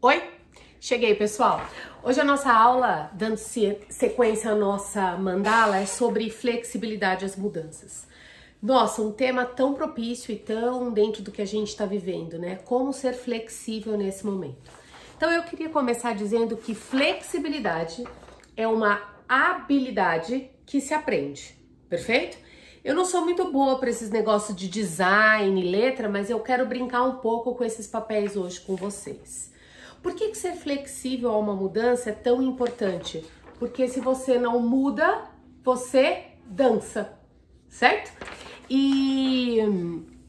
Oi, cheguei pessoal. Hoje a nossa aula, dando sequência à nossa mandala, é sobre flexibilidade às mudanças. Nossa, um tema tão propício e tão dentro do que a gente está vivendo, né? Como ser flexível nesse momento. Então eu queria começar dizendo que flexibilidade é uma habilidade que se aprende, perfeito? Eu não sou muito boa para esses negócios de design, letra, mas eu quero brincar um pouco com esses papéis hoje com vocês. Por que ser flexível a uma mudança é tão importante? Porque se você não muda, você dança, certo? E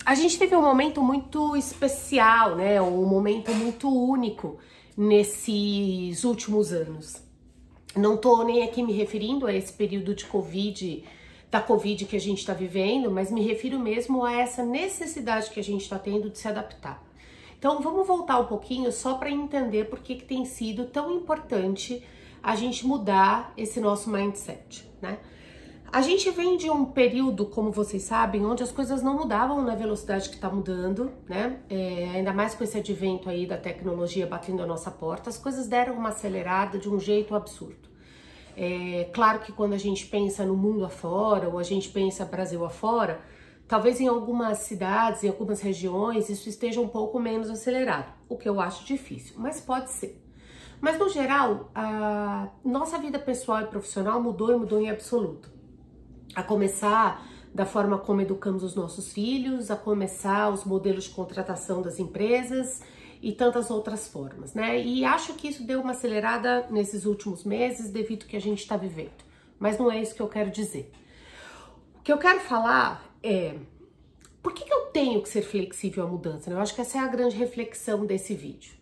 a gente teve um momento muito especial, né? Um momento muito único nesses últimos anos. Não tô nem aqui me referindo a esse período de da Covid que a gente está vivendo, mas me refiro mesmo a essa necessidade que a gente está tendo de se adaptar. Então vamos voltar um pouquinho só para entender por que tem sido tão importante a gente mudar esse nosso mindset, né? A gente vem de um período, como vocês sabem, onde as coisas não mudavam na velocidade que está mudando, né? Ainda mais com esse advento aí da tecnologia batendo a nossa porta, as coisas deram uma acelerada de um jeito absurdo. Claro que quando a gente pensa no mundo afora, ou a gente pensa Brasil afora, talvez em algumas cidades, em algumas regiões, isso esteja um pouco menos acelerado, o que eu acho difícil, mas pode ser. Mas no geral, a nossa vida pessoal e profissional mudou e mudou em absoluto. A começar da forma como educamos os nossos filhos, a começar os modelos de contratação das empresas e tantas outras formas, né? E acho que isso deu uma acelerada nesses últimos meses devido ao que a gente está vivendo. Mas não é isso que eu quero dizer. O que eu quero falar é, por que eu tenho que ser flexível à mudança? Eu acho que essa é a grande reflexão desse vídeo.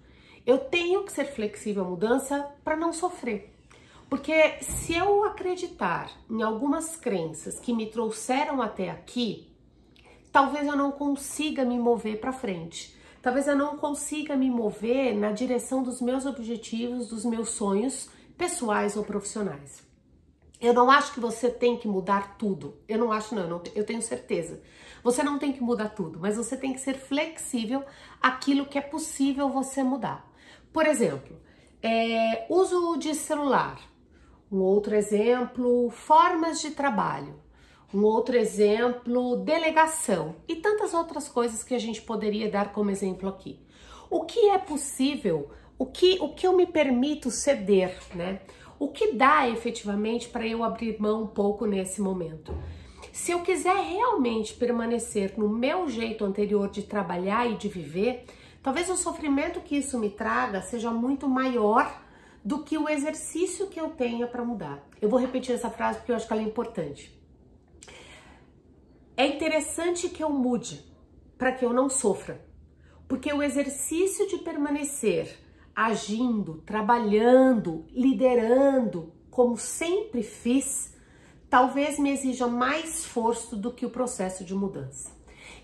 Eu tenho que ser flexível à mudança para não sofrer. Porque se eu acreditar em algumas crenças que me trouxeram até aqui, talvez eu não consiga me mover para frente. Talvez eu não consiga me mover na direção dos meus objetivos, dos meus sonhos pessoais ou profissionais. Eu não acho que você tem que mudar tudo. Eu não acho, não. Eu tenho certeza. Você não tem que mudar tudo, mas você tem que ser flexível àquilo que é possível você mudar. Por exemplo, uso de celular. Um outro exemplo, formas de trabalho. Um outro exemplo, delegação. E tantas outras coisas que a gente poderia dar como exemplo aqui. O que é possível, o que eu me permito ceder, né? O que dá efetivamente para eu abrir mão um pouco nesse momento? Se eu quiser realmente permanecer no meu jeito anterior de trabalhar e de viver, talvez o sofrimento que isso me traga seja muito maior do que o exercício que eu tenha para mudar. Eu vou repetir essa frase porque eu acho que ela é importante. É interessante que eu mude para que eu não sofra, porque o exercício de permanecer agindo, trabalhando, liderando, como sempre fiz, talvez me exija mais esforço do que o processo de mudança.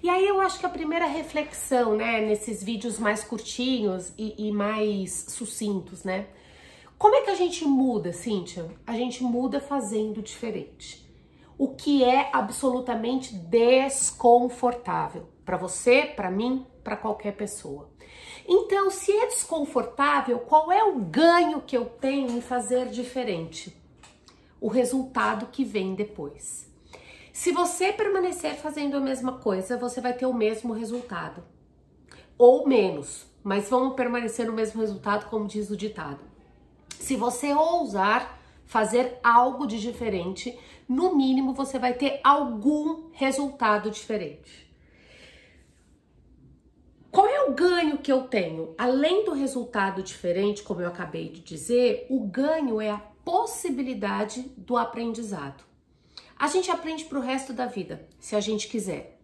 E aí eu acho que a primeira reflexão, né, nesses vídeos mais curtinhos e mais sucintos, né? Como é que a gente muda, Cíntia? A gente muda fazendo diferente. O que é absolutamente desconfortável para você, para mim, para qualquer pessoa. Então, se é desconfortável, qual é o ganho que eu tenho em fazer diferente? O resultado que vem depois. Se você permanecer fazendo a mesma coisa, você vai ter o mesmo resultado. Ou menos, mas vamos permanecer no mesmo resultado, como diz o ditado. Se você ousar fazer algo de diferente, no mínimo você vai ter algum resultado diferente. Qual é o ganho que eu tenho? Além do resultado diferente, como eu acabei de dizer, o ganho é a possibilidade do aprendizado. A gente aprende para o resto da vida, se a gente quiser.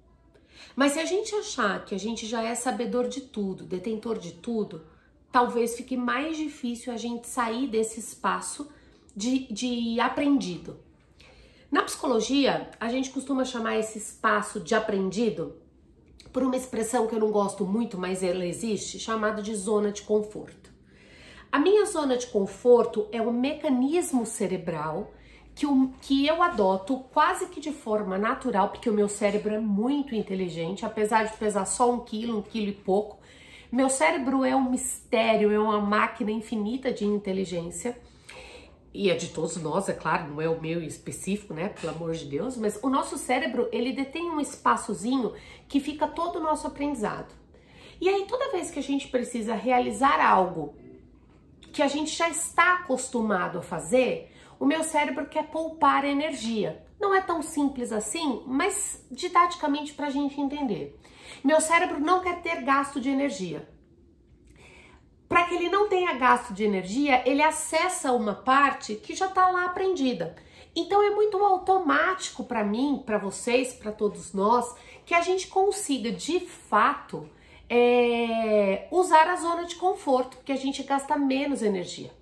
Mas se a gente achar que a gente já é sabedor de tudo, detentor de tudo, talvez fique mais difícil a gente sair desse espaço de aprendido. Na psicologia, a gente costuma chamar esse espaço de aprendido por uma expressão que eu não gosto muito, mas ela existe, chamada de zona de conforto. A minha zona de conforto é um mecanismo cerebral que eu adoto quase que de forma natural, porque o meu cérebro é muito inteligente, apesar de pesar só 1 quilo e pouco, Meu cérebro é um mistério, é uma máquina infinita de inteligência. E é de todos nós, é claro, não é o meu específico, né, pelo amor de Deus, mas o nosso cérebro, ele detém um espaçozinho que fica todo o nosso aprendizado. E aí, toda vez que a gente precisa realizar algo que a gente já está acostumado a fazer, o meu cérebro quer poupar energia. Não é tão simples assim, mas didaticamente para a gente entender. Meu cérebro não quer ter gasto de energia. Para que ele não tenha gasto de energia, ele acessa uma parte que já está lá aprendida. Então é muito automático para mim, para vocês, para todos nós, que a gente consiga de fato usar a zona de conforto, porque a gente gasta menos energia.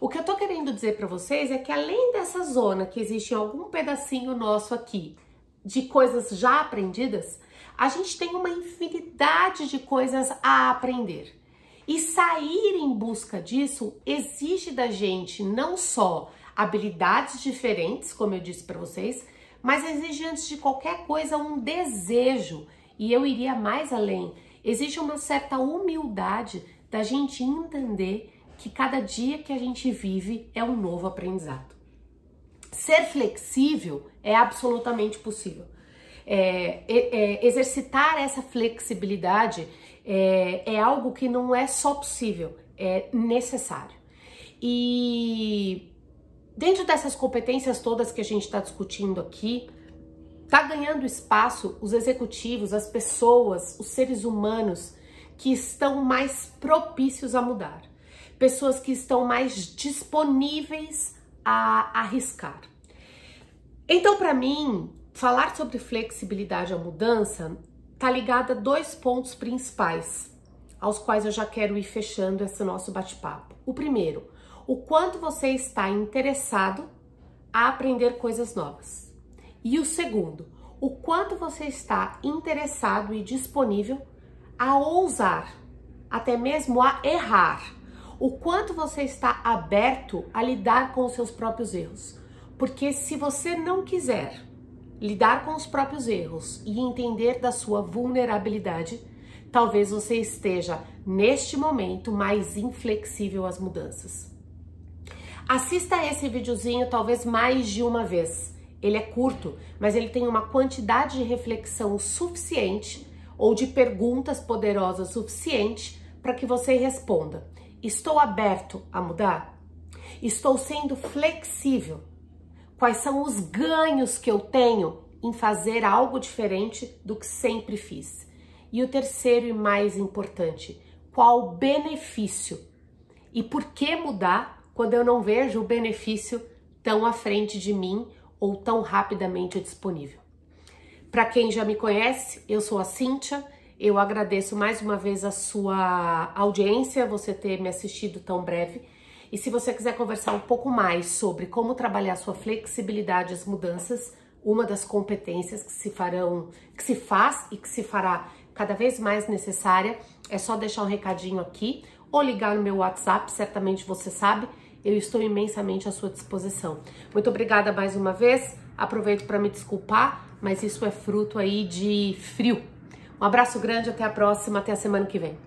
O que eu tô querendo dizer para vocês é que além dessa zona que existe em algum pedacinho nosso aqui, de coisas já aprendidas, a gente tem uma infinidade de coisas a aprender. E sair em busca disso exige da gente não só habilidades diferentes, como eu disse para vocês, mas exige antes de qualquer coisa um desejo. E eu iria mais além. Exige uma certa humildade da gente entender que cada dia que a gente vive é um novo aprendizado. Ser flexível é absolutamente possível. Exercitar essa flexibilidade é algo que não é só possível, é necessário. E dentro dessas competências todas que a gente está discutindo aqui, tá ganhando espaço os executivos, as pessoas, os seres humanos que estão mais propícios a mudar. Pessoas que estão mais disponíveis a arriscar. Então, para mim, falar sobre flexibilidade à mudança tá ligado a dois pontos principais, aos quais eu já quero ir fechando esse nosso bate-papo. O primeiro, o quanto você está interessado a aprender coisas novas. E o segundo, o quanto você está interessado e disponível a ousar, até mesmo a errar. O quanto você está aberto a lidar com os seus próprios erros. Porque se você não quiser lidar com os próprios erros e entender da sua vulnerabilidade, talvez você esteja, neste momento, mais inflexível às mudanças. Assista esse videozinho talvez mais de uma vez. Ele é curto, mas ele tem uma quantidade de reflexão suficiente ou de perguntas poderosas suficiente para que você responda: estou aberto a mudar? Estou sendo flexível? Quais são os ganhos que eu tenho em fazer algo diferente do que sempre fiz? E o terceiro e mais importante, qual o benefício? E por que mudar quando eu não vejo o benefício tão à frente de mim ou tão rapidamente disponível? Para quem já me conhece, eu sou a Cíntia. Eu agradeço mais uma vez a sua audiência, você ter me assistido tão breve. E se você quiser conversar um pouco mais sobre como trabalhar sua flexibilidade às mudanças, uma das competências que se faz e que se fará cada vez mais necessária, é só deixar um recadinho aqui ou ligar no meu WhatsApp, certamente você sabe, eu estou imensamente à sua disposição. Muito obrigada mais uma vez, aproveito para me desculpar, mas isso é fruto aí de frio. Um abraço grande, até a próxima, até a semana que vem.